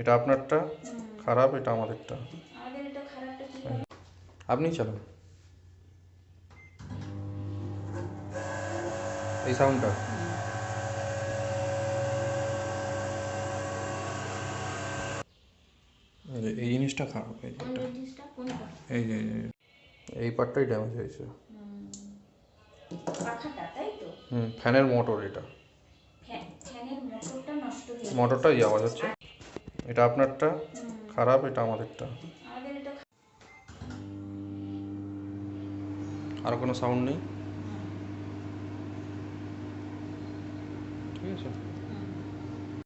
এটা আপনারটা খারাপ, এটা আমাদেরটা। আমাদের এটা খারাপটা কি হবে? আপনি চালান এই সাউন্ডটা। এই জিনিসটা খারাপ, এই যে কোন এটা, জিনিসটা? কোনটা? এই যে এই পার্টটাই ড্যামেজ হয়েছে। পাখাটা, তাই তো? ফ্যানের মোটর এটা, ফ্যানের মোটরটা নষ্ট হয়ে গেছে। মোটরটাই আওয়াজ হচ্ছে। এটা আপনারটা খারাপ, এটা আমাদেরটা। আমাদের এটা আর কোনো সাউন্ড নেই, ঠিক আছে।